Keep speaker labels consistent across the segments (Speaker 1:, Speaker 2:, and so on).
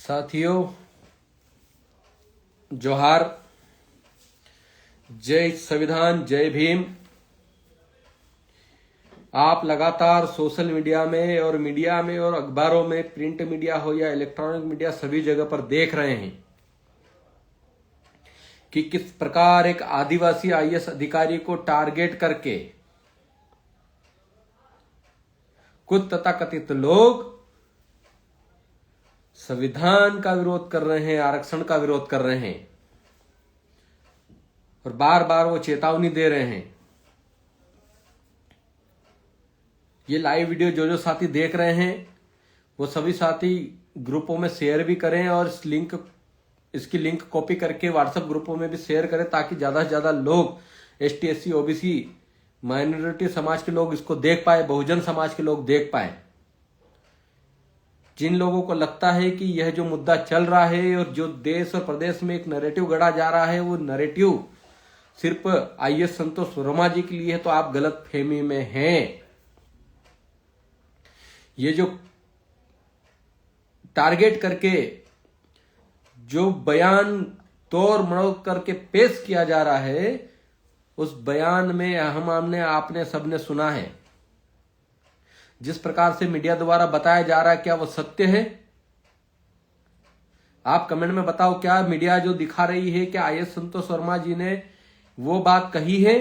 Speaker 1: साथियों, जोहार। जय संविधान, जय भीम। आप लगातार सोशल मीडिया में और अखबारों में, प्रिंट मीडिया हो या इलेक्ट्रॉनिक मीडिया, सभी जगह पर देख रहे हैं कि किस प्रकार एक आदिवासी आईएएस अधिकारी को टारगेट करके कुछ तथाकथित लोग संविधान का विरोध कर रहे हैं, आरक्षण का विरोध कर रहे हैं और बार बार वो चेतावनी दे रहे हैं। ये लाइव वीडियो जो साथी देख रहे हैं वो सभी साथी ग्रुपों में शेयर भी करें और इसकी लिंक कॉपी करके व्हाट्सएप ग्रुपों में भी शेयर करें, ताकि ज्यादा से ज्यादा लोग एसटी, एससी, ओबीसी, माइनॉरिटी समाज के लोग इसको देख पाए, बहुजन समाज के लोग देख पाए। जिन लोगों को लगता है कि यह जो मुद्दा चल रहा है और जो देश और प्रदेश में एक नैरेटिव गढ़ा जा रहा है, वो नैरेटिव सिर्फ आईएएस संतोष वर्मा जी के लिए है, तो आप गलत फहमी में हैं। ये जो टारगेट करके जो बयान तोड़ मरोड़ करके पेश किया जा रहा है, उस बयान में आपने सबने सुना है। जिस प्रकार से मीडिया द्वारा बताया जा रहा है, क्या वो सत्य है? आप कमेंट में बताओ, क्या मीडिया जो दिखा रही है, क्या आईएएस संतोष वर्मा जी ने वो बात कही है?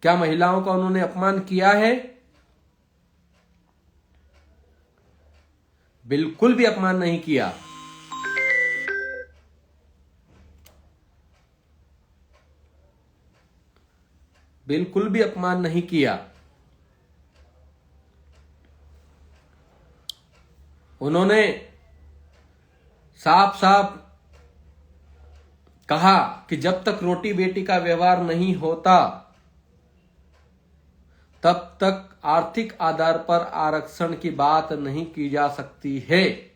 Speaker 1: क्या महिलाओं का उन्होंने अपमान किया है? बिल्कुल भी अपमान नहीं किया। बिल्कुल भी अपमान नहीं किया। उन्होंने साफ साफ कहा कि जब तक रोटी बेटी का व्यवहार नहीं होता, तब तक आर्थिक आधार पर आरक्षण की बात नहीं की जा सकती है,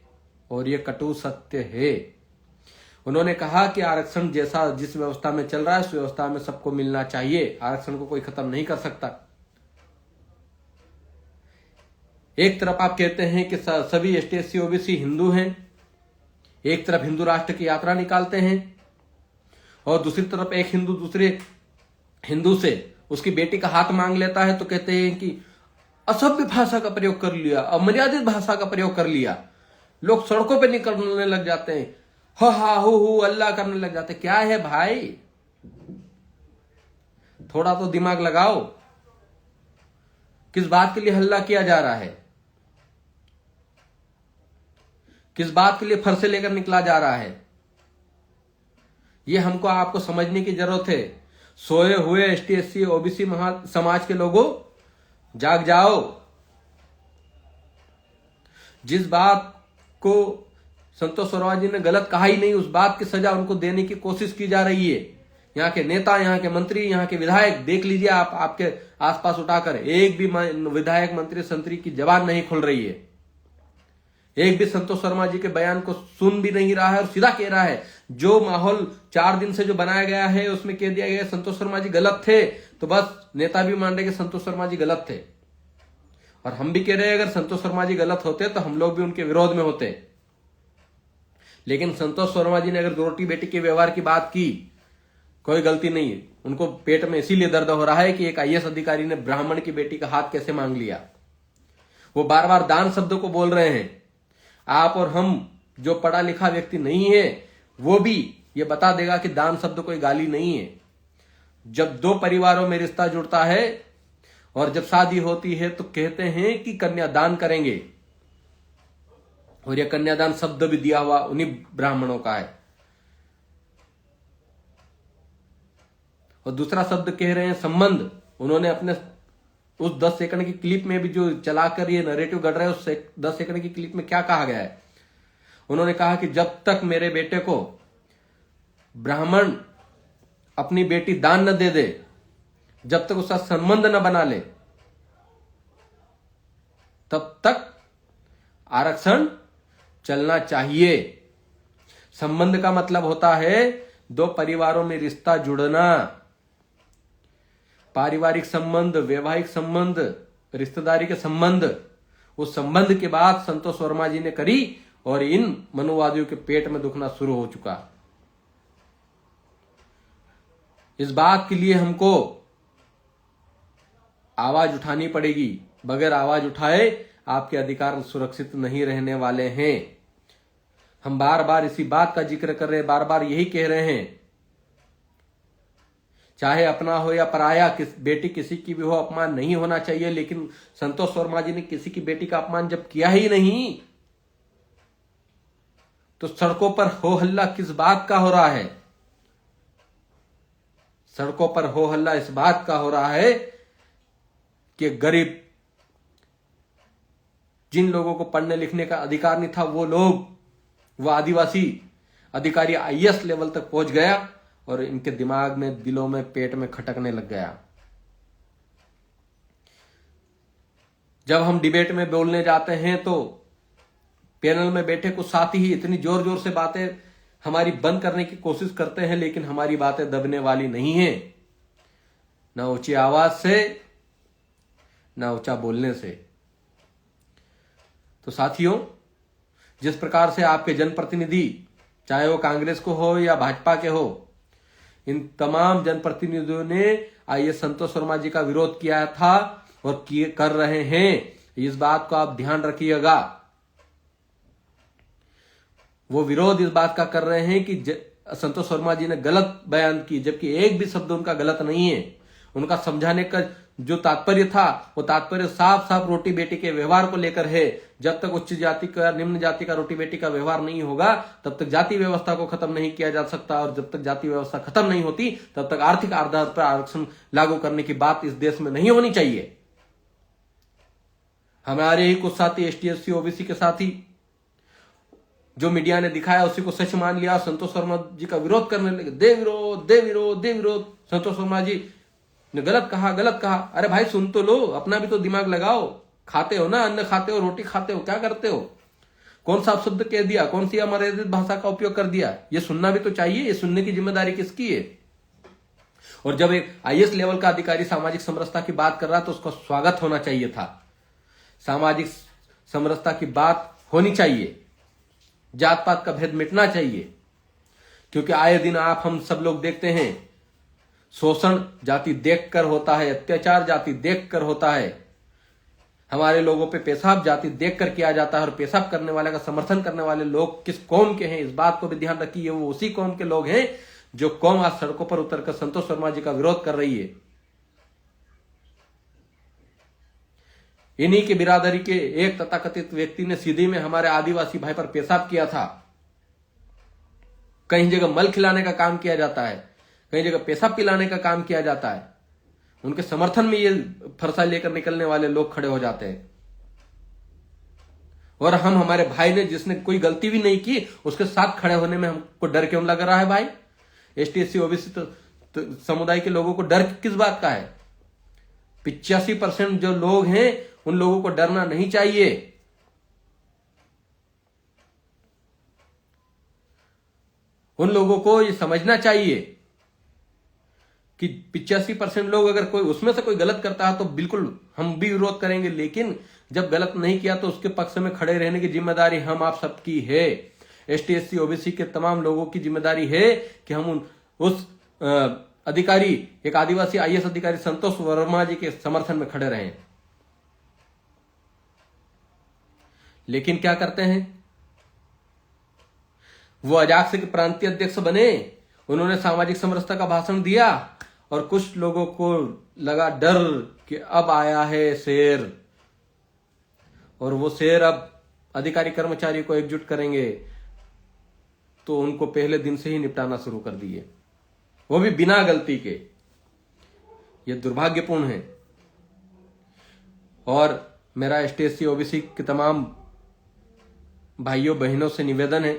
Speaker 1: और यह कटु सत्य है। उन्होंने कहा कि आरक्षण जैसा जिस व्यवस्था में चल रहा है, उस व्यवस्था में सबको मिलना चाहिए, आरक्षण को कोई खत्म नहीं कर सकता। एक तरफ आप कहते हैं कि सभी एसटी, एससी, ओबीसी हिंदू हैं, एक तरफ हिंदू राष्ट्र की यात्रा निकालते हैं, और दूसरी तरफ एक हिंदू दूसरे हिंदू से उसकी बेटी का हाथ मांग लेता है तो कहते हैं कि असभ्य भाषा का प्रयोग कर लिया, अमर्यादित भाषा का प्रयोग कर लिया। लोग सड़कों पे निकलने लग जाते हैं, हा हु अल्लाह करने लग जाते। क्या है भाई, थोड़ा तो दिमाग लगाओ। किस बात के लिए हल्ला किया जा रहा है? किस बात के लिए फरसे लेकर निकला जा रहा है? यह हमको आपको समझने की जरूरत है। सोए हुए एसटी, एससी, ओबीसी समाज के लोगों, जाग जाओ। जिस बात को संतोष वर्मा जी ने गलत कहा ही नहीं, उस बात की सजा उनको देने की कोशिश की जा रही है। यहाँ के नेता, यहाँ के मंत्री, यहाँ के विधायक देख लीजिए आप, आपके आसपास उठाकर एक भी विधायक, मंत्री, संतरी की जबान नहीं खुल रही है। एक भी संतोष वर्मा जी के बयान को सुन भी नहीं रहा है और सीधा कह रहा है। जो माहौल 4 दिन से जो बनाया गया है, उसमें कह दिया गया संतोष वर्मा जी गलत थे, तो बस नेता भी मान रहे कि संतोष वर्मा जी गलत थे। और हम भी कह रहे हैं अगर संतोष वर्मा जी गलत होते तो हम लोग भी उनके विरोध में होते। लेकिन संतोष वर्मा जी ने अगर रोटी बेटी के व्यवहार की बात की, कोई गलती नहीं है। उनको पेट में इसीलिए दर्द हो रहा है कि एक आईएएस अधिकारी ने ब्राह्मण की बेटी का हाथ कैसे मांग लिया। वो बार बार दान शब्द को बोल रहे हैं। आप और हम जो पढ़ा लिखा व्यक्ति नहीं है, वो भी ये बता देगा कि दान शब्द कोई गाली नहीं है। जब 2 परिवारों में रिश्ता जुड़ता है और जब शादी होती है तो कहते हैं कि कन्यादान करेंगे, और यह कन्यादान शब्द भी दिया हुआ उन्हीं ब्राह्मणों का है। और दूसरा शब्द कह रहे हैं संबंध। उन्होंने अपने उस 10 सेकंड की क्लिप में भी जो चलाकर ये नैरेटिव गढ़ रहे हैं, उस 10 सेकंड की क्लिप में क्या कहा गया है? उन्होंने कहा कि जब तक मेरे बेटे को ब्राह्मण अपनी बेटी दान न दे दे, जब तक उसका संबंध न बना ले, तब तक आरक्षण चलना चाहिए। संबंध का मतलब होता है 2 परिवारों में रिश्ता जुड़ना। पारिवारिक संबंध, वैवाहिक संबंध, रिश्तेदारी के संबंध। उस संबंध की बात संतोष वर्मा जी ने करी और इन मनुवादियों के पेट में दुखना शुरू हो चुका। इस बात के लिए हमको आवाज उठानी पड़ेगी। बगैर आवाज उठाए आपके अधिकार सुरक्षित नहीं रहने वाले हैं। हम बार बार इसी बात का जिक्र कर रहे हैं, बार बार यही कह रहे हैं, चाहे अपना हो या पराया, बेटी किसी की भी हो, अपमान नहीं होना चाहिए। लेकिन संतोष वर्मा जी ने किसी की बेटी का अपमान जब किया ही नहीं, तो सड़कों पर हो हल्ला किस बात का हो रहा है? सड़कों पर हो हल्ला इस बात का हो रहा है कि गरीब, जिन लोगों को पढ़ने लिखने का अधिकार नहीं था, वो लोग, वो आदिवासी अधिकारी आईएएस लेवल तक पहुंच गया और इनके दिमाग में, दिलों में, पेट में खटकने लग गया। जब हम डिबेट में बोलने जाते हैं तो पैनल में बैठे कुछ साथी ही इतनी जोर जोर से बातें हमारी बंद करने की कोशिश करते हैं, लेकिन हमारी बातें दबने वाली नहीं है, ना ऊंची आवाज से, ना ऊंचा बोलने से। तो साथियों, जिस प्रकार से आपके जनप्रतिनिधि, चाहे वो कांग्रेस को हो या भाजपा के हो, इन तमाम जनप्रतिनिधियों ने आईएएस संतोष वर्मा जी का विरोध किया था और कर रहे हैं, इस बात को आप ध्यान रखिएगा। वो विरोध इस बात का कर रहे हैं कि संतोष वर्मा जी ने गलत बयान की, जबकि एक भी शब्द उनका गलत नहीं है। उनका समझाने का जो तात्पर्य था, वो तात्पर्य साफ साफ रोटी बेटी के व्यवहार को लेकर है। जब तक उच्च जाति का, निम्न जाति का रोटी बेटी का व्यवहार नहीं होगा, तब तक जाति व्यवस्था को खत्म नहीं किया जा सकता, और जब तक जाति व्यवस्था खत्म नहीं होती, तब तक आर्थिक आधार पर आरक्षण लागू करने की बात इस देश में नहीं होनी चाहिए। हमारे ही कुछ साथी एसटी एससी ओबीसी के साथी, जो मीडिया ने दिखाया उसी को सच मान लिया, संतोष वर्मा जी का विरोध करने लगे। दे विरोध, दे विरोध, दे विरोध, संतोष वर्मा जी ने गलत कहा, गलत कहा। अरे भाई सुन तो लो, अपना भी तो दिमाग लगाओ। खाते हो ना, अन्न खाते हो, रोटी खाते हो, क्या करते हो? कौन सा शब्द कह दिया, कौन सी अमर्यादित भाषा का उपयोग कर दिया, ये सुनना भी तो चाहिए। ये सुनने की जिम्मेदारी किसकी है? और जब एक आईएएस लेवल का अधिकारी सामाजिक समरसता की बात कर रहा तो उसका स्वागत होना चाहिए था। सामाजिक समरसता की बात होनी चाहिए, जात पात का भेद मिटना चाहिए, क्योंकि आए दिन आप हम सब लोग देखते हैं, शोषण जाति देखकर होता है, अत्याचार जाति देखकर होता है। हमारे लोगों पे पेशाब जाति देखकर किया जाता है, और पेशाब करने वाले का समर्थन करने वाले लोग किस कौम के हैं, इस बात को भी ध्यान रखिए। वो उसी कौम के लोग हैं जो कौम आज सड़कों पर उतरकर संतोष वर्मा जी का विरोध कर रही है। इन्हीं के बिरादरी के एक तथाकथित व्यक्ति ने सीधी में हमारे आदिवासी भाई पर पेशाब किया था। कहीं जगह मल खिलाने का काम किया जाता है, कहीं जगह पेशाब पिलाने का काम किया जाता है। उनके समर्थन में ये फरसा लेकर निकलने वाले लोग खड़े हो जाते हैं, और हम, हमारे भाई ने, जिसने कोई गलती भी नहीं की, उसके साथ खड़े होने में हमको डर क्यों लग रहा है? भाई, एसटी एससी ओबीसी तो समुदाय के लोगों को डर किस बात का है? 85% जो लोग हैं, उन लोगों को डरना नहीं चाहिए। उन लोगों को ये समझना चाहिए कि 85% लोग, अगर कोई उसमें से कोई गलत करता है तो बिल्कुल हम भी विरोध करेंगे, लेकिन जब गलत नहीं किया तो उसके पक्ष में खड़े रहने की जिम्मेदारी हम आप सबकी है। एसटी एससी ओबीसी के तमाम लोगों की जिम्मेदारी है कि हम उस अधिकारी, एक आदिवासी आईएएस अधिकारी संतोष वर्मा जी के समर्थन में खड़े रहें। लेकिन क्या करते हैं? वो अजाक्स के प्रांतीय अध्यक्ष बने, उन्होंने सामाजिक समरसता का भाषण दिया, और कुछ लोगों को लगा डर कि अब आया है शेर, और वो शेर अब अधिकारी कर्मचारी को एकजुट करेंगे, तो उनको पहले दिन से ही निपटाना शुरू कर दिए, वो भी बिना गलती के। ये दुर्भाग्यपूर्ण है। और मेरा एसटी एससी ओबीसी के तमाम भाइयों बहनों से निवेदन है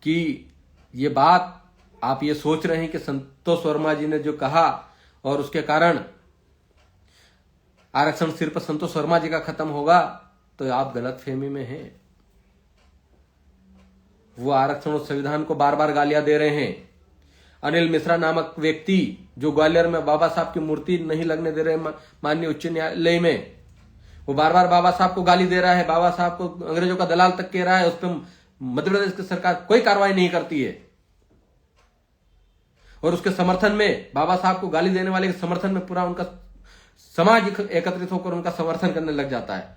Speaker 1: कि ये बात आप ये सोच रहे हैं कि संतोष वर्मा जी ने जो कहा और उसके कारण आरक्षण सिर्फ संतोष वर्मा जी का खत्म होगा, तो आप गलतफहमी में हैं। वो आरक्षण और संविधान को बार बार गालियां दे रहे हैं। अनिल मिश्रा नामक व्यक्ति, जो ग्वालियर में बाबा साहब की मूर्ति नहीं लगने दे रहे माननीय उच्च न्यायालय में, वो बार बार बाबा साहब को गाली दे रहा है, बाबा साहब को अंग्रेजों का दलाल तक कह रहा है, उस पर मध्य प्रदेश की सरकार कोई कार्रवाई नहीं करती है। और उसके समर्थन में, बाबा साहब को गाली देने वाले के समर्थन में पूरा उनका समाज एकत्रित होकर उनका समर्थन करने लग जाता है।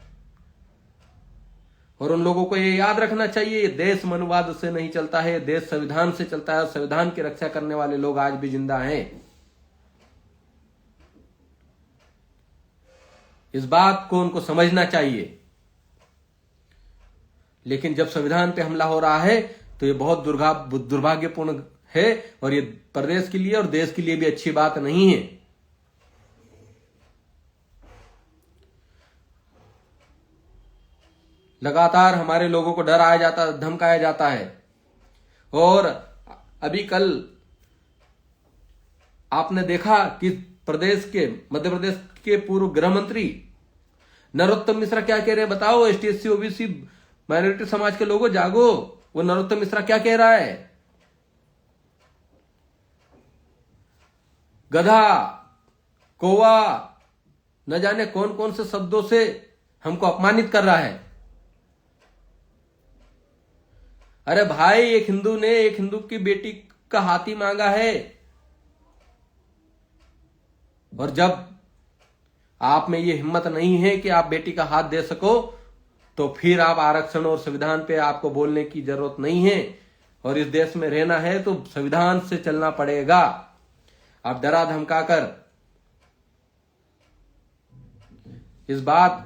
Speaker 1: और उन लोगों को ये याद रखना चाहिए, ये देश मनुवाद से नहीं चलता है, देश संविधान से चलता है। और संविधान की रक्षा करने वाले लोग आज भी जिंदा हैं। इस बात को उनको समझना चाहिए। लेकिन जब संविधान पे हमला हो रहा है तो ये बहुत दुर्भाग्यपूर्ण है, और ये प्रदेश के लिए और देश के लिए भी अच्छी बात नहीं है। लगातार हमारे लोगों को डराया जाता, धमकाया जाता है। और अभी कल आपने देखा कि मध्य प्रदेश के पूर्व गृह मंत्री नरोत्तम मिश्रा क्या कह रहे हैं, बताओ। एसटी एससी ओबीसी माइनॉरिटी समाज के लोगों जागो। वो नरोत्तम मिश्रा क्या कह रहा है, गधा, कौवा, न जाने कौन कौन से शब्दों से हमको अपमानित कर रहा है। अरे भाई, एक हिंदू ने एक हिंदू की बेटी का हाथी मांगा है, और जब आप में ये हिम्मत नहीं है कि आप बेटी का हाथ दे सको, तो फिर आप आरक्षण और संविधान पे आपको बोलने की जरूरत नहीं है। और इस देश में रहना है तो संविधान से चलना पड़ेगा। आप डरा धमकाकर इस बात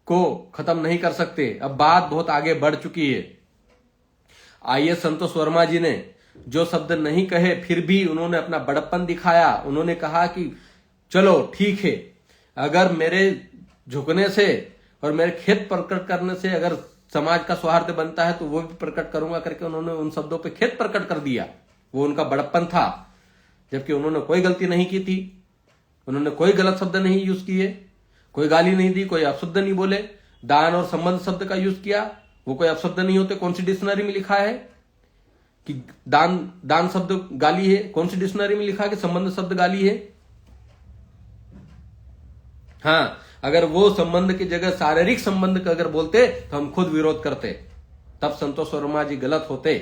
Speaker 1: को खत्म नहीं कर सकते। अब बात बहुत आगे बढ़ चुकी है। आईएएस संतोष वर्मा जी ने जो शब्द नहीं कहे, फिर भी उन्होंने अपना बड़प्पन दिखाया। उन्होंने कहा कि चलो ठीक है, अगर मेरे झुकने से और मेरे खेद प्रकट करने से अगर समाज का सौहार्द बनता है तो वो भी प्रकट करूंगा करके उन्होंने उन शब्दों पे खेद प्रकट कर दिया। वो उनका बड़प्पन था, जबकि उन्होंने कोई गलती नहीं की थी। उन्होंने कोई गलत शब्द नहीं यूज किए, कोई गाली नहीं दी, कोई अपशब्द नहीं बोले। दान और संबंध शब्द का यूज किया, वो कोई अपशब्द नहीं होते। कौन सी डिक्शनरी में लिखा है कि दान शब्द गाली है? कौन सी डिक्शनरी में लिखा है कि संबंध शब्द गाली है? हाँ, अगर वो संबंध की जगह शारीरिक संबंध का अगर बोलते तो हम खुद विरोध करते, तब संतोष वर्मा जी गलत होते।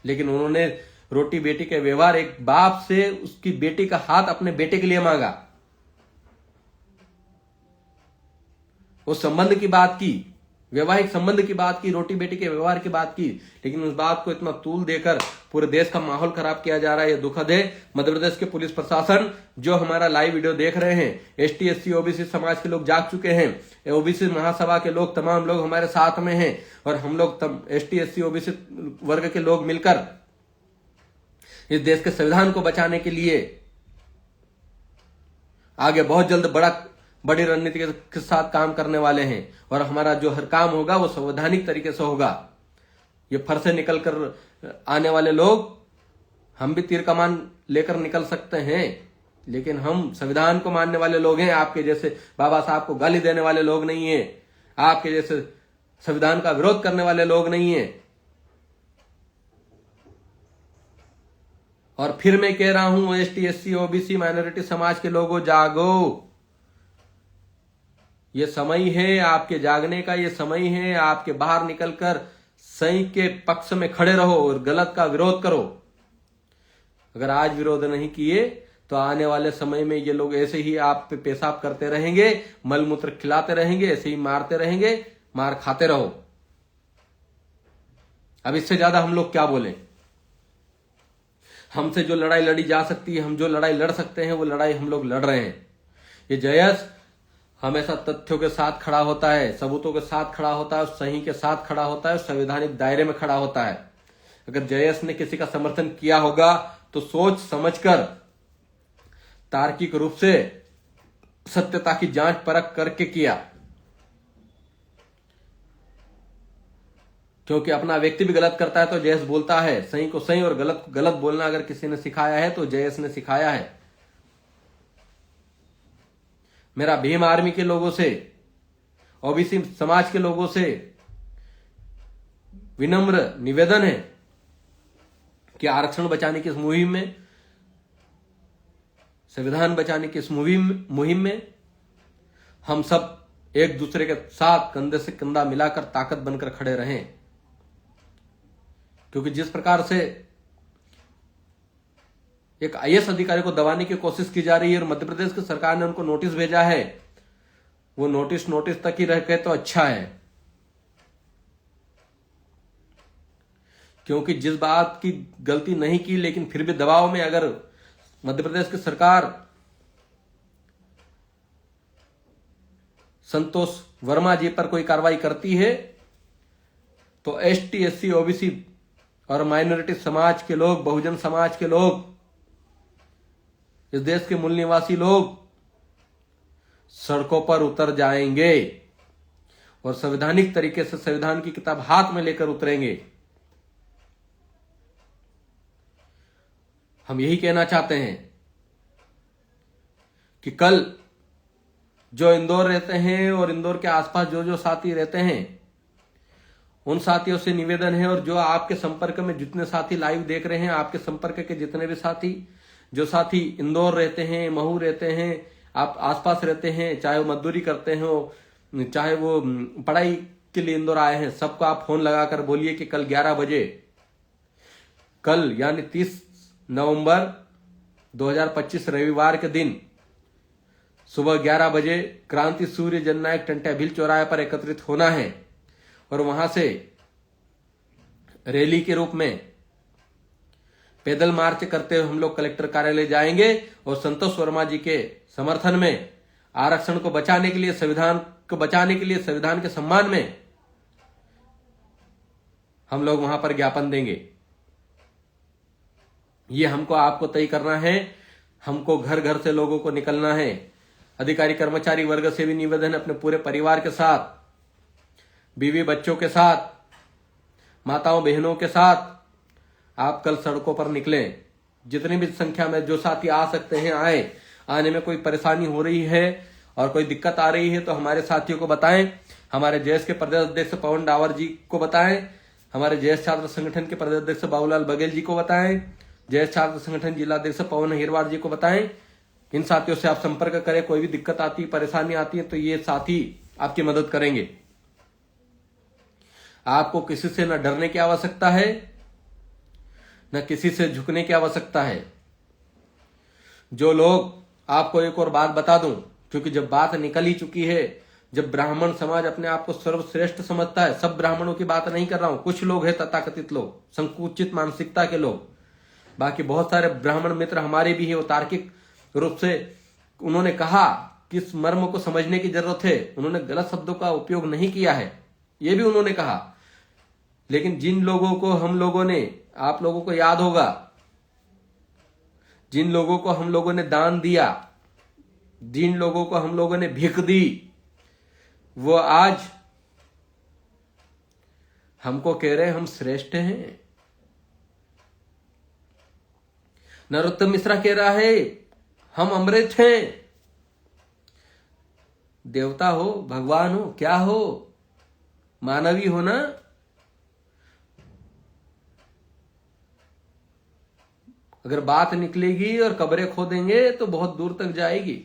Speaker 1: लेकिन उन्होंने रोटी बेटी के व्यवहार, एक बाप से उसकी बेटी का हाथ अपने बेटे के लिए मांगा, उस संबंध की बात की, वैवाहिक संबंध की बात की, रोटी बेटी के व्यवहार की बात की। लेकिन उस बात को इतना तूल देकर पूरे देश का माहौल खराब किया जा रहा है, ये दुखद है। मध्य प्रदेश के पुलिस प्रशासन जो हमारा लाइव वीडियो देख रहे हैं, एसटी एससी ओबीसी समाज के लोग जाग चुके हैं। ओबीसी महासभा के लोग, तमाम लोग हमारे साथ में हैं, और हम लोग एसटी एससी ओबीसी वर्ग के लोग मिलकर इस देश के संविधान को बचाने के लिए आगे बहुत जल्द बड़ी रणनीति के साथ काम करने वाले हैं। और हमारा जो हर काम होगा वो संवैधानिक तरीके से होगा। ये फर से निकल कर आने वाले लोग, हम भी तीर कमान लेकर निकल सकते हैं, लेकिन हम संविधान को मानने वाले लोग हैं। आपके जैसे बाबा साहब को गाली देने वाले लोग नहीं है, आपके जैसे संविधान का विरोध करने वाले लोग नहीं है। और फिर मैं कह रहा हूं, एसटी एससी ओबीसी माइनॉरिटी समाज के लोगों, जागो। ये समय है आपके जागने का, ये समय है आपके बाहर निकलकर सही के पक्ष में खड़े रहो और गलत का विरोध करो। अगर आज विरोध नहीं किए तो आने वाले समय में ये लोग ऐसे ही आप पे पेशाब करते रहेंगे, मलमूत्र खिलाते रहेंगे, ऐसे ही मारते रहेंगे, मार खाते रहो। अब इससे ज्यादा हम लोग क्या बोलें? हमसे जो लड़ाई लड़ी जा सकती है, हम जो लड़ाई लड़ सकते हैं, वो लड़ाई हम लोग लड़ रहे हैं। ये जयस हमेशा तथ्यों के साथ खड़ा होता है, सबूतों के साथ खड़ा होता है, सही के साथ खड़ा होता है, संवैधानिक दायरे में खड़ा होता है। अगर जयस ने किसी का समर्थन किया होगा तो सोच समझकर, तार्किक रूप से, सत्यता की जांच परख करके किया। क्योंकि अपना व्यक्ति भी गलत करता है तो जयस बोलता है। सही को सही और गलत को गलत बोलना अगर किसी ने सिखाया है तो जयस ने सिखाया है। मेरा भीम आर्मी के लोगों से, ओबीसी समाज के लोगों से विनम्र निवेदन है कि आरक्षण बचाने की इस मुहिम में, संविधान बचाने की इस मुहिम में हम सब एक दूसरे के साथ कंधे से कंधा मिलाकर ताकत बनकर खड़े रहें। क्योंकि जिस प्रकार से एक आईएएस अधिकारी को दबाने की कोशिश की जा रही है और मध्य प्रदेश की सरकार ने उनको नोटिस भेजा है, वो नोटिस तक ही रह गए तो अच्छा है। क्योंकि जिस बात की गलती नहीं की लेकिन फिर भी दबाव में अगर मध्य प्रदेश की सरकार संतोष वर्मा जी पर कोई कार्रवाई करती है तो एसटी, एससी, ओबीसी और माइनॉरिटी समाज के लोग, बहुजन समाज के लोग, इस देश के मूल निवासी लोग सड़कों पर उतर जाएंगे और संवैधानिक तरीके से संविधान की किताब हाथ में लेकर उतरेंगे। हम यही कहना चाहते हैं कि कल जो इंदौर रहते हैं और इंदौर के आसपास जो जो साथी रहते हैं, उन साथियों से निवेदन है, और जो आपके संपर्क में जितने साथी लाइव देख रहे हैं, आपके संपर्क के जितने भी साथी, जो साथी इंदौर रहते हैं, महू रहते हैं, आप आसपास रहते हैं, चाहे वो मजदूरी करते हो, चाहे वो पढ़ाई के लिए इंदौर आए हैं, सबको आप फोन लगाकर बोलिए कि कल 11 बजे, कल यानी 30 नवंबर 2025 रविवार के दिन सुबह 11 बजे क्रांति सूर्य जननायक टंट्या भील चौराहे पर एकत्रित होना है और वहां से रैली के रूप में पैदल मार्च करते हुए हम लोग कलेक्टर कार्यालय जाएंगे और संतोष वर्मा जी के समर्थन में, आरक्षण को बचाने के लिए, संविधान को बचाने के लिए, संविधान के सम्मान में हम लोग वहां पर ज्ञापन देंगे। ये हमको आपको तय करना है। हमको घर घर से लोगों को निकलना है। अधिकारी कर्मचारी वर्ग से भी निवेदन है, अपने पूरे परिवार के साथ, बीवी बच्चों के साथ, माताओं बहनों के साथ आप कल सड़कों पर निकलें। जितनी भी संख्या में जो साथी आ सकते हैं आए। आने में कोई परेशानी हो रही है और कोई दिक्कत आ रही है तो हमारे साथियों को बताएं। हमारे जेएस के प्रदेश अध्यक्ष पवन डावर जी को बताएं, हमारे जेएस छात्र संगठन के प्रदेश अध्यक्ष बाबूलाल बघेल जी को बताएं, जेएस छात्र संगठन जिला अध्यक्ष पवन हिरवार जी को बताएं। इन साथियों से आप संपर्क करें। कोई भी दिक्कत आती, परेशानी आती है तो ये साथी आपकी मदद करेंगे। आपको किसी से न डरने की आवश्यकता है, न किसी से झुकने की आवश्यकता है। जो लोग, आपको एक और बात बता दूं, क्योंकि जब बात निकल ही चुकी है, जब ब्राह्मण समाज अपने आप को सर्वश्रेष्ठ समझता है, सब ब्राह्मणों की बात नहीं कर रहा हूं, कुछ लोग हैं तथाकथित लोग, संकुचित मानसिकता के लोग, बाकी बहुत सारे ब्राह्मण मित्र हमारे भी है। वो तार्किक रूप से उन्होंने कहा कि इस मर्म को समझने की जरूरत है। उन्होंने गलत शब्दों का उपयोग नहीं किया है, ये भी उन्होंने कहा। लेकिन जिन लोगों को हम लोगों ने, आप लोगों को याद होगा, जिन लोगों को हम लोगों ने दान दिया, जिन लोगों को हम लोगों ने भीख दी, वो आज हमको कह रहे हैं हम श्रेष्ठ हैं। नरोत्तम मिश्रा कह रहा है हम अमृत हैं। देवता हो, भगवान हो, क्या हो, मानवी हो ना। अगर बात निकलेगी और कब्रें खोदेंगे तो बहुत दूर तक जाएगी,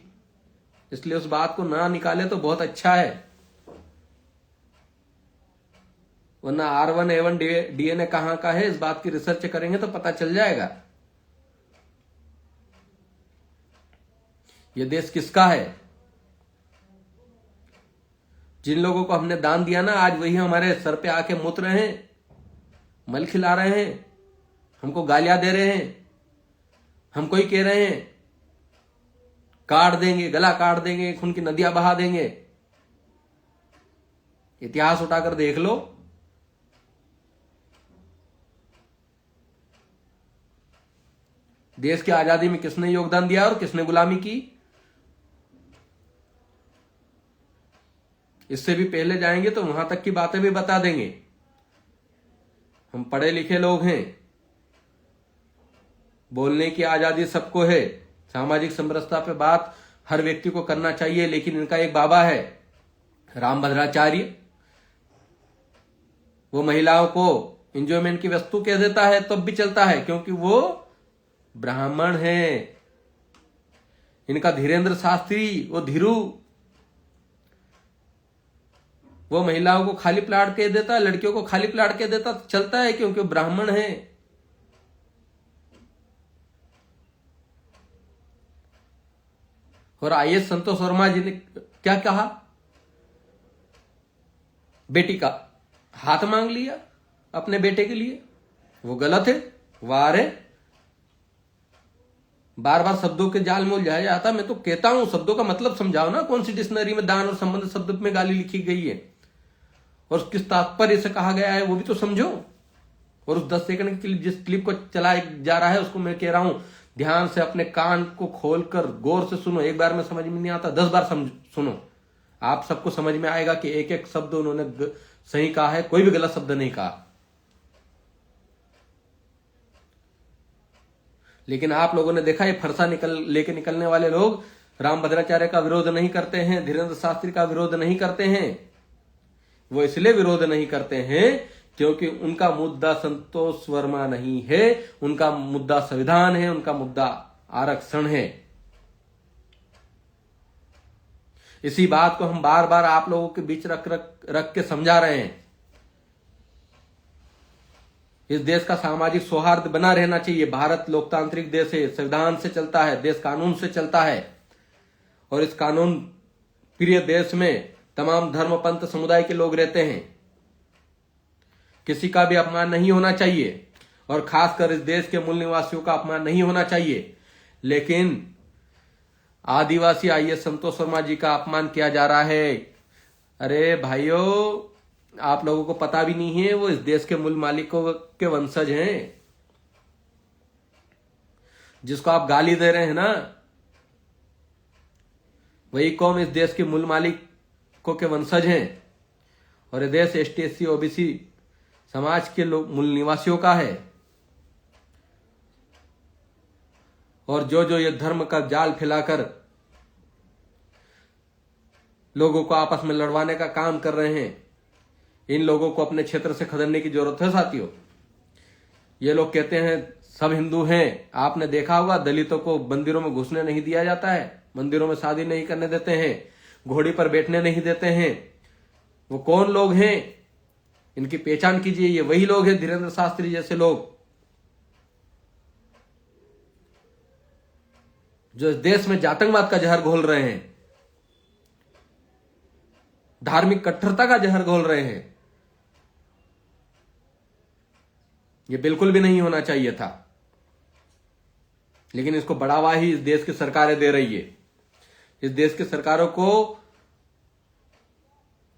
Speaker 1: इसलिए उस बात को ना निकाले तो बहुत अच्छा है। वरना R1 A1 DNA कहां का है, इस बात की रिसर्च करेंगे तो पता चल जाएगा ये देश किसका है। जिन लोगों को हमने दान दिया ना, आज वही हमारे सर पे आके मुत रहे हैं, मल खिला रहे हैं, हमको गालियां दे रहे हैं, हमको ही कह रहे हैं काट देंगे, गला काट देंगे, खून की नदियां बहा देंगे। इतिहास उठाकर देख लो। देश की आजादी में किसने योगदान दिया और किसने गुलामी की। इससे भी पहले जाएंगे तो वहां तक की बातें भी बता देंगे। हम पढ़े लिखे लोग हैं, बोलने की आजादी सबको है, सामाजिक समरसता पे बात हर व्यक्ति को करना चाहिए। लेकिन इनका एक बाबा है रामभद्राचार्य, वो महिलाओं को एंजॉयमेंट की वस्तु कह देता है तब भी चलता है, क्योंकि वो ब्राह्मण है। इनका धीरेन्द्र शास्त्री, वो धीरू, वो महिलाओं को खाली प्लाट के देता है, लड़कियों को खाली प्लाट के देता, चलता है क्योंकि ब्राह्मण है। और आईएएस संतोष वर्मा जी ने क्या कहा, बेटी का हाथ मांग लिया अपने बेटे के लिए, वो गलत है। वाह रे, बार बार शब्दों के जाल में उलझाया जाता। मैं तो कहता हूं शब्दों का मतलब समझाओ ना, कौन सी डिक्शनरी में दान और संबंध शब्द में गाली लिखी गई है और किस तात्पर्य से कहा गया है वो भी तो समझो। और उस 10 सेकंड की जिस क्लिप को चलाया जा रहा है उसको मैं कह रहा हूं ध्यान से अपने कान को खोलकर गौर से सुनो। एक बार में समझ में नहीं आता, 10 बार सुनो, आप सबको समझ में आएगा कि एक एक शब्द उन्होंने सही कहा है, कोई भी गलत शब्द नहीं कहा। लेकिन आप लोगों ने देखा ये फरसा लेके निकलने वाले लोग रामभद्राचार्य का विरोध नहीं करते हैं, धीरेन्द्र शास्त्री का विरोध नहीं करते हैं। वो इसलिए विरोध नहीं करते हैं क्योंकि उनका मुद्दा संतोष वर्मा नहीं है, उनका मुद्दा संविधान है, उनका मुद्दा आरक्षण है। इसी बात को हम बार बार आप लोगों के बीच रख के समझा रहे हैं। इस देश का सामाजिक सौहार्द बना रहना चाहिए। भारत लोकतांत्रिक देश है, संविधान से चलता है, देश कानून से चलता है। और इस कानून प्रिय देश में तमाम धर्म पंथ समुदाय के लोग रहते हैं, किसी का भी अपमान नहीं होना चाहिए और खासकर इस देश के मूल निवासियों का अपमान नहीं होना चाहिए। लेकिन आदिवासी आईएएस संतोष वर्मा जी का अपमान किया जा रहा है। अरे भाइयों, आप लोगों को पता भी नहीं है वो इस देश के मूल मालिकों के वंशज हैं। जिसको आप गाली दे रहे हैं ना, वही कौम इस देश के मूल मालिकों के वंशज हैं। और ये देश एसटी एससी ओबीसी समाज के लोग मूल निवासियों का है। और जो ये धर्म का जाल फैलाकर लोगों को आपस में लड़वाने का काम कर रहे हैं, इन लोगों को अपने क्षेत्र से खदेड़ने की जरूरत है साथियों। ये लोग कहते हैं सब हिंदू हैं। आपने देखा होगा दलितों को मंदिरों में घुसने नहीं दिया जाता है, मंदिरों में शादी नहीं करने देते हैं, घोड़ी पर बैठने नहीं देते हैं। वो कौन लोग हैं, इनकी पहचान कीजिए। ये वही लोग हैं, धीरेन्द्र शास्त्री जैसे लोग, जो इस देश में जातंकवाद का जहर घोल रहे हैं, धार्मिक कट्टरता का जहर घोल रहे हैं। ये बिल्कुल भी नहीं होना चाहिए था, लेकिन इसको बढ़ावा ही इस देश की सरकारें दे रही है। इस देश की सरकारों को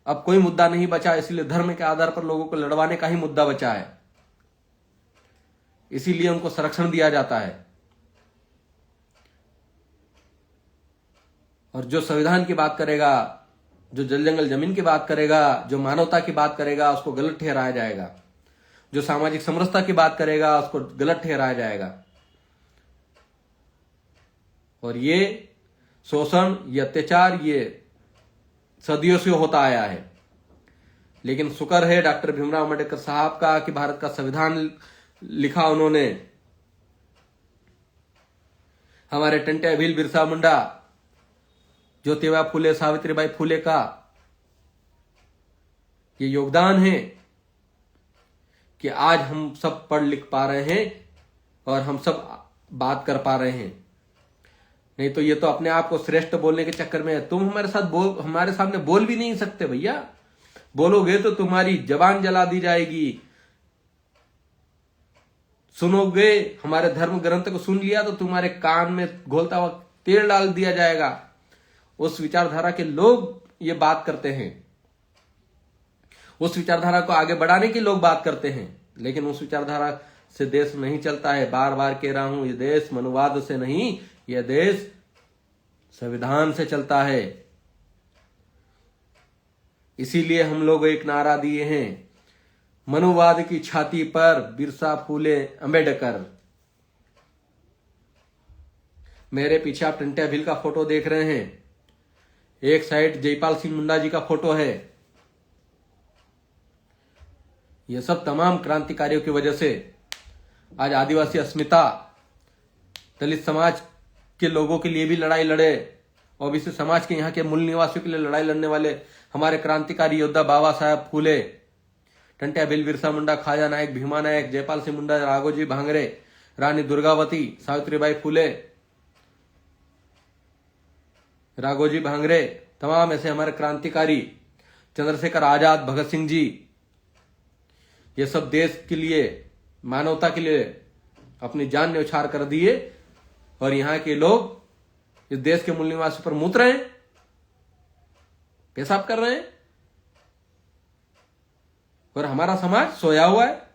Speaker 1: अब कोई मुद्दा नहीं बचा, इसलिए धर्म के आधार पर लोगों को लड़वाने का ही मुद्दा बचा है, इसीलिए उनको संरक्षण दिया जाता है। और जो संविधान की बात करेगा, जो जल जंगल जमीन की बात करेगा, जो मानवता की बात करेगा, उसको गलत ठहराया जाएगा। जो सामाजिक समरसता की बात करेगा, उसको गलत ठहराया जाएगा। और ये शोषण, ये अत्याचार, ये सदियों से होता आया है। लेकिन शुक्र है डॉक्टर भीमराव अम्बेडकर साहब का कि भारत का संविधान लिखा उन्होंने। हमारे टंट्या भील, बिरसा मुंडा, ज्योतिबा फूले, सावित्रीबाई फूले का ये योगदान है कि आज हम सब पढ़ लिख पा रहे हैं और हम सब बात कर पा रहे हैं। नहीं तो ये तो अपने आप को श्रेष्ठ बोलने के चक्कर में है। तुम हमारे सामने बोल भी नहीं सकते भैया। बोलोगे तो तुम्हारी जबान जला दी जाएगी। सुनोगे, हमारे धर्म ग्रंथ को सुन लिया तो तुम्हारे कान में घोलता हुआ तेल डाल दिया जाएगा। उस विचारधारा के लोग ये बात करते हैं, उस विचारधारा को आगे बढ़ाने के लोग बात करते हैं, लेकिन उस विचारधारा से देश नहीं चलता है। बार बार कह रहा हूं, ये देश मनुवाद से नहीं, यह देश संविधान से चलता है। इसीलिए हम लोग एक नारा दिए हैं, मनुवाद की छाती पर बिरसा फूले अंबेडकर। मेरे पीछे आप टंट्या भील का फोटो देख रहे हैं, एक साइड जयपाल सिंह मुंडा जी का फोटो है। यह सब तमाम क्रांतिकारियों की वजह से आज आदिवासी अस्मिता, दलित समाज के लोगों के लिए भी लड़ाई लड़े, ओबीसी समाज के यहाँ के मूल निवासियों के लिए लड़ाई लड़ने वाले हमारे क्रांतिकारी योद्धा बाबा साहब फूले, टंट्या भील, बिरसा मुंडा, खाजा नायक, भीमा नायक, जयपाल सिंह मुंडा, राघोजी भांगरे, रानी दुर्गावती, सावित्रीबाई फूले, राघोजी भांगरे, तमाम ऐसे हमारे क्रांतिकारी, चंद्रशेखर आजाद, भगत सिंह जी, ये सब देश के लिए, मानवता के लिए अपनी जान न्यौछावर कर दिए। और यहाँ के लोग इस देश के मूल निवासी पर मूत रहे हैं, पेशाब कर रहे हैं, और हमारा समाज सोया हुआ है।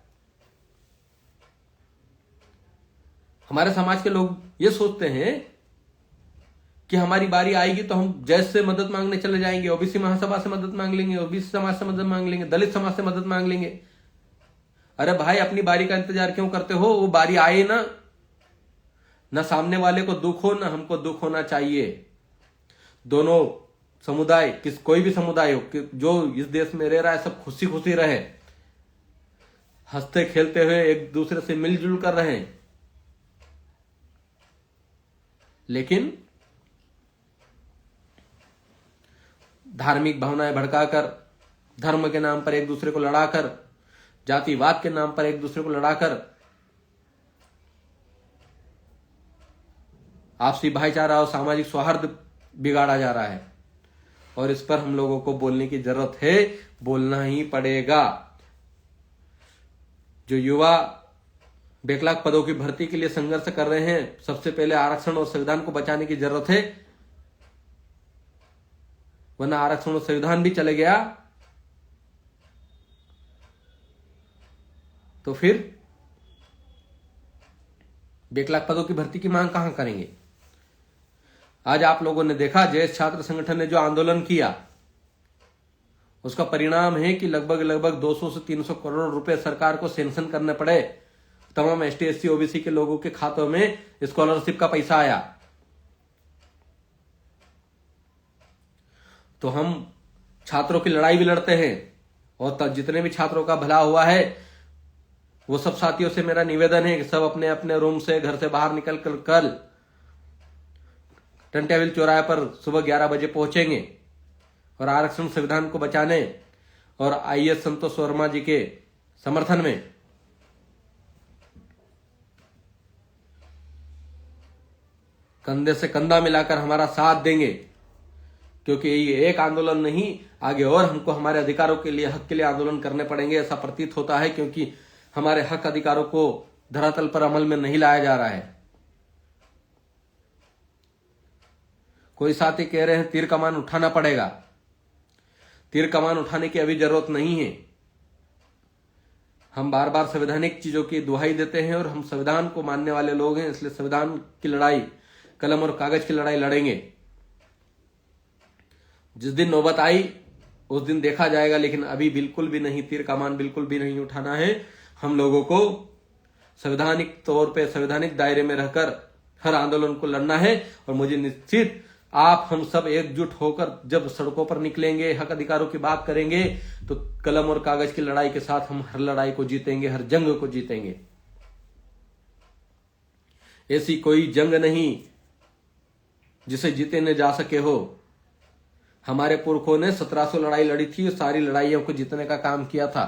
Speaker 1: हमारे समाज के लोग ये सोचते हैं कि हमारी बारी आएगी तो हम जैसे से मदद मांगने चले जाएंगे, ओबीसी महासभा से मदद मांग लेंगे, ओबीसी समाज से मदद मांग लेंगे, दलित समाज से मदद मांग लेंगे। अरे भाई, अपनी बारी का इंतजार क्यों करते हो? वो बारी आए ना सामने वाले को दुख हो, ना हमको दुख होना चाहिए। दोनों समुदाय, कोई भी समुदाय हो जो इस देश में रह रहा है, सब खुशी खुशी रहे, हंसते खेलते हुए एक दूसरे से मिलजुल कर रहे। लेकिन धार्मिक भावनाएं भड़काकर, धर्म के नाम पर एक दूसरे को लड़ाकर, जातिवाद के नाम पर एक दूसरे को लड़ाकर आपसी भाईचारा और सामाजिक सौहार्द बिगाड़ा जा रहा है। और इस पर हम लोगों को बोलने की जरूरत है, बोलना ही पड़ेगा। जो युवा बैकलॉग पदों की भर्ती के लिए संघर्ष कर रहे हैं, सबसे पहले आरक्षण और संविधान को बचाने की जरूरत है, वरना आरक्षण और संविधान भी चले गया तो फिर बैकलॉग पदों की भर्ती की मांग कहां करेंगे? आज आप लोगों ने देखा, जैस छात्र संगठन ने जो आंदोलन किया, उसका परिणाम है कि लगभग 200 से 300 करोड़ रुपए सरकार को सैंक्शन करने पड़े। तमाम एसटी, एससी, ओबीसी के लोगों के खातों में स्कॉलरशिप का पैसा आया। तो हम छात्रों की लड़ाई भी लड़ते हैं, और तब जितने भी छात्रों का भला हुआ है, वो सब साथियों से मेरा निवेदन है कि सब अपने अपने रूम से, घर से बाहर निकल कर कल टंट्या भील चौराहे पर सुबह 11 बजे पहुंचेंगे और आरक्षण संविधान को बचाने और आईएएस संतोष वर्मा जी के समर्थन में कंधे से कंधा मिलाकर हमारा साथ देंगे। क्योंकि ये एक आंदोलन नहीं, आगे और हमको हमारे अधिकारों के लिए, हक के लिए आंदोलन करने पड़ेंगे, ऐसा प्रतीत होता है। क्योंकि हमारे हक अधिकारों को धरातल पर अमल में नहीं लाया जा रहा है। कोई साथी कह रहे हैं तीर कमान उठाना पड़ेगा। तीर कमान उठाने की अभी जरूरत नहीं है। हम बार बार संवैधानिक चीजों की दुहाई देते हैं और हम संविधान को मानने वाले लोग हैं, इसलिए संविधान की लड़ाई, कलम और कागज की लड़ाई लड़ेंगे। जिस दिन नौबत आई उस दिन देखा जाएगा, लेकिन अभी बिल्कुल भी नहीं, तीर कमान बिल्कुल भी नहीं उठाना है। हम लोगों को संवैधानिक तौर पे, संवैधानिक दायरे में रहकर हर आंदोलन को लड़ना है। और मुझे निश्चित आप हम सब एकजुट होकर जब सड़कों पर निकलेंगे, हक अधिकारों की बात करेंगे, तो कलम और कागज की लड़ाई के साथ हम हर लड़ाई को जीतेंगे, हर जंग को जीतेंगे। ऐसी कोई जंग नहीं जिसे जीते न जा सके हो। हमारे पुरखों ने 1700 लड़ाई लड़ी थी, सारी लड़ाइयों को जीतने का काम किया था।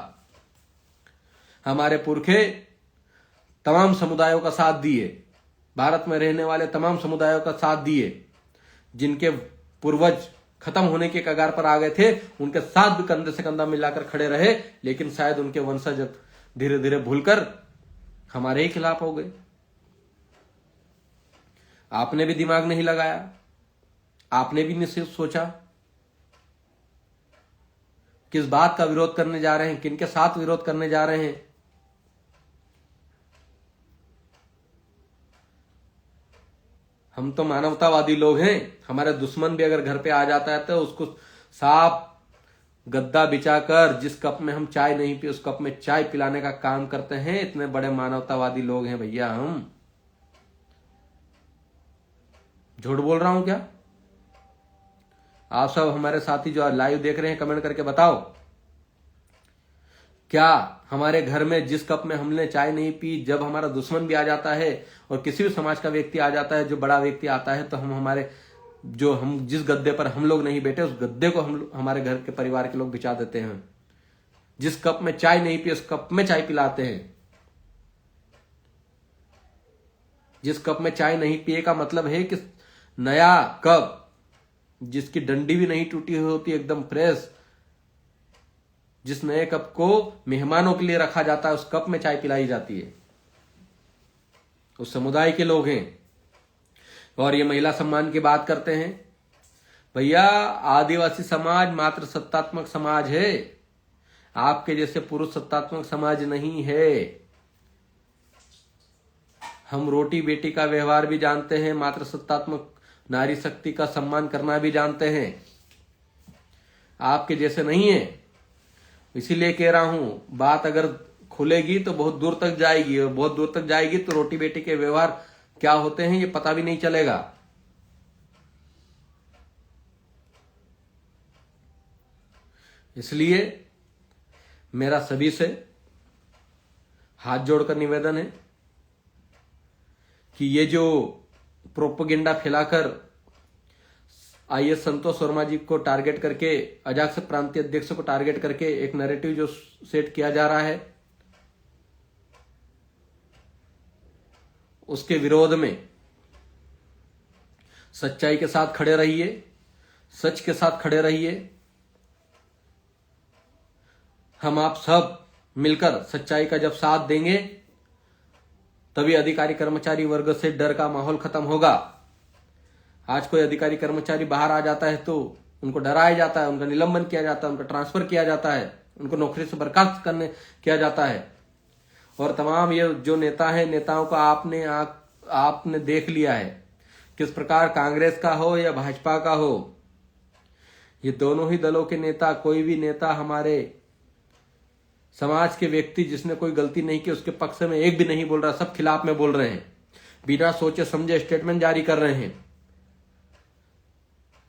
Speaker 1: हमारे पुरखे तमाम समुदायों का साथ दिए, भारत में रहने वाले तमाम समुदायों का साथ दिए। जिनके पूर्वज खत्म होने के कगार पर आ गए थे, उनके साथ भी कंधे से कंधा मिलाकर खड़े रहे, लेकिन शायद उनके वंशज धीरे धीरे भूलकर हमारे ही खिलाफ हो गए। आपने भी दिमाग नहीं लगाया, आपने भी नहीं सोचा किस बात का विरोध करने जा रहे हैं, किनके साथ विरोध करने जा रहे हैं। हम तो मानवतावादी लोग हैं। हमारे दुश्मन भी अगर घर पे आ जाता है तो उसको साफ गद्दा बिछाकर, जिस कप में हम चाय नहीं पी उस कप में चाय पिलाने का काम करते हैं। इतने बड़े मानवतावादी लोग हैं भैया हम। झूठ बोल रहा हूं क्या? आप सब हमारे साथी जो लाइव देख रहे हैं, कमेंट करके बताओ, क्या हमारे घर में जिस कप में हमने चाय नहीं पी, जब हमारा दुश्मन भी आ जाता है और किसी भी समाज का व्यक्ति आ जाता है, जो बड़ा व्यक्ति आता है, तो हम हमारे जो हम जिस गद्दे पर हम लोग नहीं बैठे, उस गद्दे को हम हमारे घर के परिवार के लोग बिछा देते हैं। जिस कप में चाय नहीं पी, उस कप में चाय पिलाते हैं। जिस कप में चाय नहीं पिए का मतलब है कि नया कप, जिसकी डंडी भी नहीं टूटी हुई होती, एकदम फ्रेश, जिस नए कप को मेहमानों के लिए रखा जाता है, उस कप में चाय पिलाई जाती है। उस समुदाय के लोग हैं। और ये महिला सम्मान की बात करते हैं। भैया, आदिवासी समाज मात्र सत्तात्मक समाज है, आपके जैसे पुरुष सत्तात्मक समाज नहीं है। हम रोटी बेटी का व्यवहार भी जानते हैं, मात्र सत्तात्मक नारी शक्ति का सम्मान करना भी जानते हैं। आपके जैसे नहीं है। इसीलिए कह रहा हूं, बात अगर खुलेगी तो बहुत दूर तक जाएगी, और बहुत दूर तक जाएगी तो रोटी बेटी के व्यवहार क्या होते हैं ये पता भी नहीं चलेगा। इसलिए मेरा सभी से हाथ जोड़कर निवेदन है कि ये जो प्रोपेगेंडा फैलाकर आईएएस संतोष वर्मा जी को टारगेट करके, अजाक्स प्रांतीय अध्यक्ष को टारगेट करके एक नैरेटिव जो सेट किया जा रहा है, उसके विरोध में सच्चाई के साथ खड़े रहिए, सच के साथ खड़े रहिए। हम आप सब मिलकर सच्चाई का जब साथ देंगे, तभी अधिकारी कर्मचारी वर्ग से डर का माहौल खत्म होगा। आज कोई अधिकारी कर्मचारी बाहर आ जाता है तो उनको डराया जाता है, उनका निलंबन किया जाता है, उनका ट्रांसफर किया जाता है, उनको नौकरी से बर्खास्त किया जाता है। और तमाम ये जो नेता है, नेताओं का आपने देख लिया है, किस प्रकार कांग्रेस का हो या भाजपा का हो, ये दोनों ही दलों के नेता, कोई भी नेता हमारे समाज के व्यक्ति जिसने कोई गलती नहीं की उसके पक्ष में एक भी नहीं बोल रहा, सब खिलाफ में बोल रहे हैं। बिना सोचे समझे स्टेटमेंट जारी कर रहे हैं।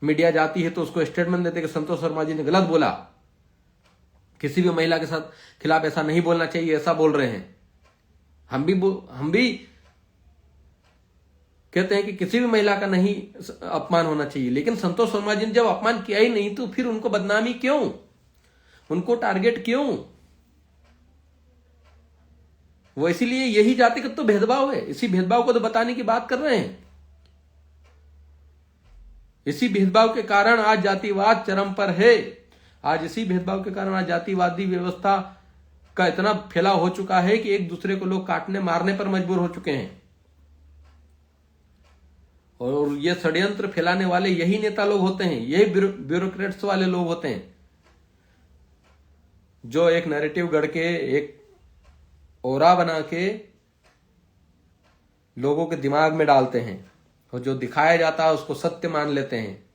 Speaker 1: मीडिया जाती है तो उसको स्टेटमेंट देते कि संतोष वर्मा जी ने गलत बोला, किसी भी महिला के साथ खिलाफ ऐसा नहीं बोलना चाहिए, ऐसा बोल रहे हैं। हम भी कहते हैं कि किसी भी महिला का नहीं अपमान होना चाहिए, लेकिन संतोष वर्मा जी ने जब अपमान किया ही नहीं तो फिर उनको बदनामी क्यों, उनको टारगेट क्यों? वो इसीलिए यही जातिगत तो भेदभाव है, इसी भेदभाव को तो बताने की बात कर रहे हैं। इसी भेदभाव के कारण आज जातिवाद चरम पर है। आज इसी भेदभाव के कारण आज जातिवादी व्यवस्था का इतना फैलाव हो चुका है कि एक दूसरे को लोग काटने मारने पर मजबूर हो चुके हैं। और ये षड्यंत्र फैलाने वाले यही नेता लोग होते हैं, यही ब्यूरोक्रेट्स वाले लोग होते हैं, जो एक नैरेटिव गढ़ के, एक ओरा बना के लोगों के दिमाग में डालते हैं, और जो दिखाया जाता है उसको सत्य मान लेते हैं।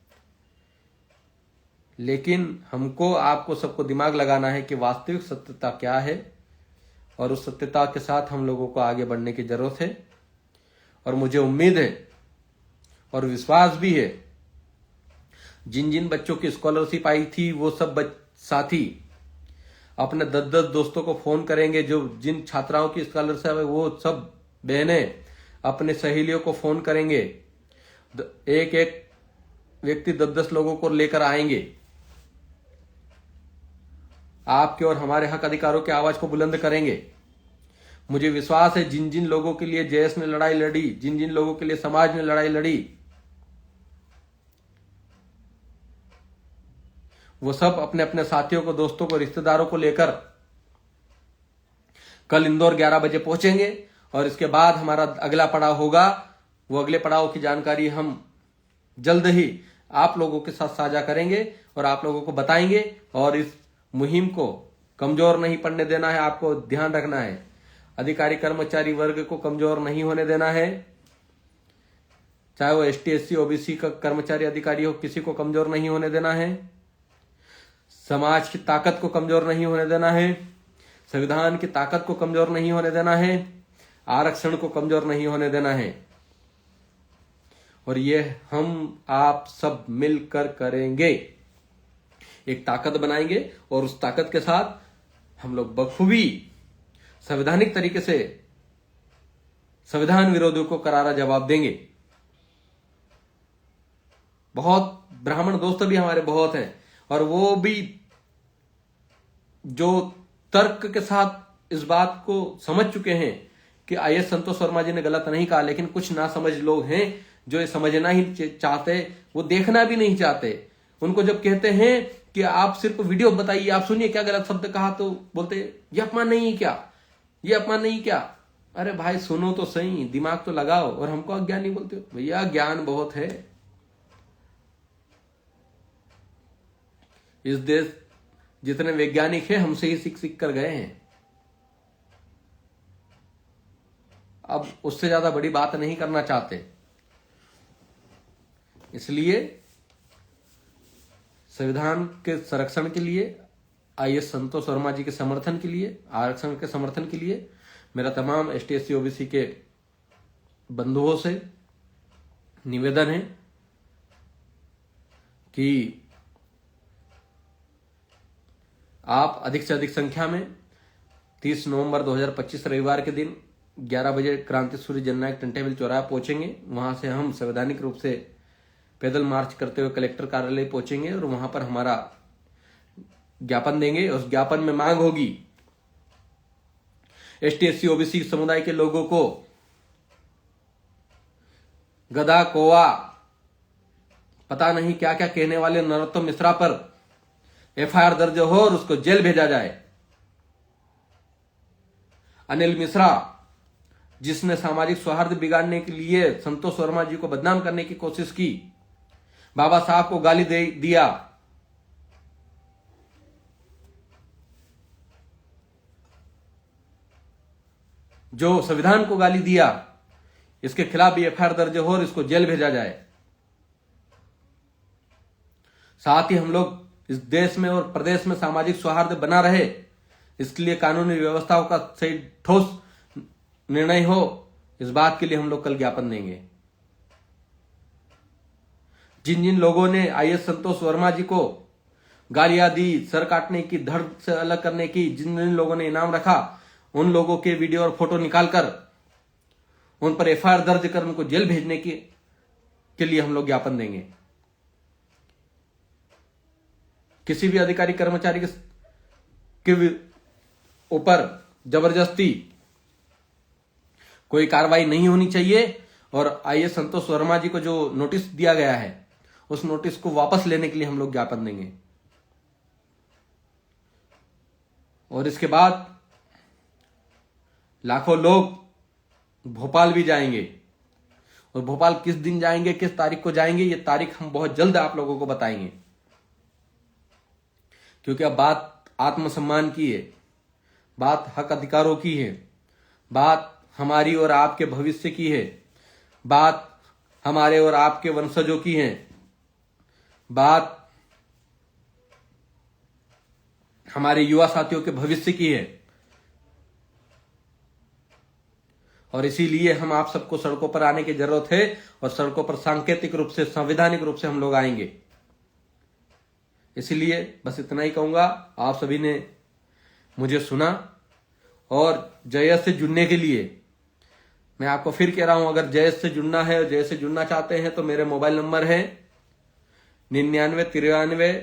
Speaker 1: लेकिन हमको, आपको सबको दिमाग लगाना है कि वास्तविक सत्यता क्या है, और उस सत्यता के साथ हम लोगों को आगे बढ़ने की जरूरत है। और मुझे उम्मीद है और विश्वास भी है, जिन जिन बच्चों की स्कॉलरशिप आई थी वो सब साथी अपने 10-10 दोस्तों को फोन करेंगे। जो जिन छात्राओं की स्कॉलरशिप है वो सब बहनें अपने सहेलियों को फोन करेंगे। एक एक व्यक्ति 10-10 लोगों को लेकर आएंगे। आपके और हमारे हक अधिकारों की आवाज को बुलंद करेंगे। मुझे विश्वास है जिन जिन लोगों के लिए जेएस ने लड़ाई लड़ी, जिन जिन लोगों के लिए समाज ने लड़ाई लड़ी, वो सब अपने अपने साथियों को, दोस्तों को, रिश्तेदारों को लेकर कल इंदौर 11 बजे पहुंचेंगे। और इसके बाद हमारा अगला पड़ाव होगा, वो अगले पड़ाव की जानकारी हम जल्द ही आप लोगों के साथ साझा करेंगे और आप लोगों को बताएंगे। और इस मुहिम को कमजोर नहीं पड़ने देना है, आपको ध्यान रखना है। अधिकारी कर्मचारी वर्ग को कमजोर नहीं होने देना है, चाहे वो एसटी, एससी, ओबीसी का कर्मचारी अधिकारी हो, किसी को कमजोर नहीं होने देना है। समाज की ताकत को कमजोर नहीं होने देना है, संविधान की ताकत को कमजोर नहीं होने देना है, आरक्षण को कमजोर नहीं होने देना है। और ये हम आप सब मिलकर करेंगे, एक ताकत बनाएंगे और उस ताकत के साथ हम लोग बखूबी संवैधानिक तरीके से संविधान विरोधियों को करारा जवाब देंगे। बहुत ब्राह्मण दोस्त भी हमारे बहुत हैं, और वो भी जो तर्क के साथ इस बात को समझ चुके हैं कि आईएएस संतोष वर्मा जी ने गलत नहीं कहा, लेकिन कुछ नासमझ लोग हैं जो ये समझना ही चाहते, वो देखना भी नहीं चाहते। उनको जब कहते हैं कि आप सिर्फ वीडियो बताइए, आप सुनिए क्या गलत शब्द कहा, तो बोलते ये अपमान नहीं है क्या, ये अपमान नहीं क्या। अरे भाई सुनो तो सही, दिमाग तो लगाओ, और हमको अज्ञानी बोलते हो। भैया ज्ञान बहुत है। इस देश जितने वैज्ञानिक हैं हमसे ही सीख सीख कर गए हैं। अब उससे ज्यादा बड़ी बात नहीं करना चाहते। इसलिए संविधान के संरक्षण के लिए, आईएएस संतोष वर्मा जी के समर्थन के लिए, आरक्षण के समर्थन के लिए मेरा तमाम एसटी एससी ओबीसी के बंधुओं से निवेदन है कि आप अधिक से अधिक संख्या में 30 नवंबर 2025 रविवार के दिन 11 बजे क्रांति सूर्य जननायक टंटेबिल चौराहा पहुंचेंगे। वहां से हम संवैधानिक रूप से पैदल मार्च करते हुए कलेक्टर कार्यालय पहुंचेंगे और वहां पर हमारा ज्ञापन देंगे। उस ज्ञापन में मांग होगी एसटी एससी ओबीसी समुदाय के लोगों को गधा कौवा पता नहीं क्या क्या कहने वाले नरोत्तम मिश्रा पर एफआईआर दर्ज हो और उसको जेल भेजा जाए। अनिल मिश्रा जिसने सामाजिक सौहार्द बिगाड़ने के लिए संतोष वर्मा जी को बदनाम करने की कोशिश की, बाबा साहब को गाली दे दिया, जो संविधान को गाली दिया, इसके खिलाफ भी एफआईआर दर्ज हो और इसको जेल भेजा जाए। साथ ही हम लोग इस देश में और प्रदेश में सामाजिक सौहार्द बना रहे, इसके लिए कानूनी व्यवस्थाओं का सही ठोस निर्णय हो, इस बात के लिए हम लोग कल ज्ञापन देंगे। जिन जिन लोगों ने आईएएस संतोष वर्मा जी को गालियां दी, सर काटने की, धड़ से अलग करने की, जिन जिन लोगों ने इनाम रखा, उन लोगों के वीडियो और फोटो निकालकर उन पर एफआईआर दर्ज कर उनको जेल भेजने के लिए हम लोग ज्ञापन देंगे। किसी भी अधिकारी कर्मचारी के ऊपर जबरदस्ती कोई कार्रवाई नहीं होनी चाहिए, और आईएएस संतोष वर्मा जी को जो नोटिस दिया गया है उस नोटिस को वापस लेने के लिए हम लोग ज्ञापन देंगे। और इसके बाद लाखों लोग भोपाल भी जाएंगे, और भोपाल किस दिन जाएंगे, किस तारीख को जाएंगे, ये तारीख हम बहुत जल्द आप लोगों को बताएंगे। क्योंकि अब बात आत्मसम्मान की है, बात हक अधिकारों की है, बात हमारी और आपके भविष्य की है, बात हमारे और आपके वंशजों की है, बात हमारे युवा साथियों के भविष्य की है। और इसीलिए हम आप सबको सड़कों पर आने की जरूरत है, और सड़कों पर सांकेतिक रूप से, संवैधानिक रूप से हम लोग आएंगे। इसीलिए बस इतना ही कहूंगा। आप सभी ने मुझे सुना, और जयस से जुड़ने के लिए मैं आपको फिर कह रहा हूं, अगर जयस से जुड़ना है और जयस से जुड़ना चाहते हैं तो मेरे मोबाइल नंबर है 9993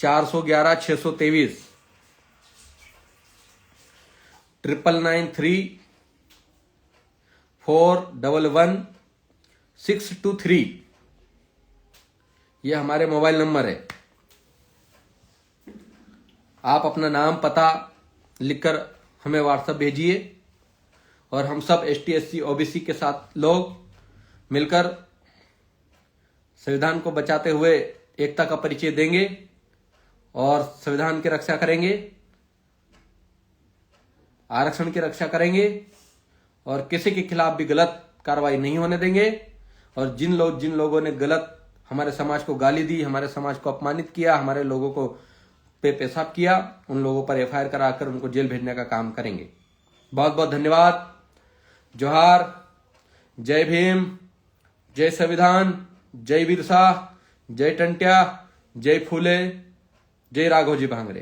Speaker 1: 411 623 999 411 623। ये हमारे मोबाइल नंबर है। आप अपना नाम पता लिखकर हमें व्हाट्सएप भेजिए, और हम सब एसटी एससी ओबीसी के साथ लोग मिलकर संविधान को बचाते हुए एकता का परिचय देंगे और संविधान की रक्षा करेंगे, आरक्षण की रक्षा करेंगे, और किसी के खिलाफ भी गलत कार्रवाई नहीं होने देंगे। और जिन लोगों ने गलत हमारे समाज को गाली दी, हमारे समाज को अपमानित किया, हमारे लोगों को पेशाब किया, उन लोगों पर एफआईआर कराकर उनको जेल भेजने का काम करेंगे। बहुत बहुत धन्यवाद। जोहार, जय भीम, जय संविधान, जय बिरसा, जय टंट्या, जय फूले, जय राघोजी भांगरे।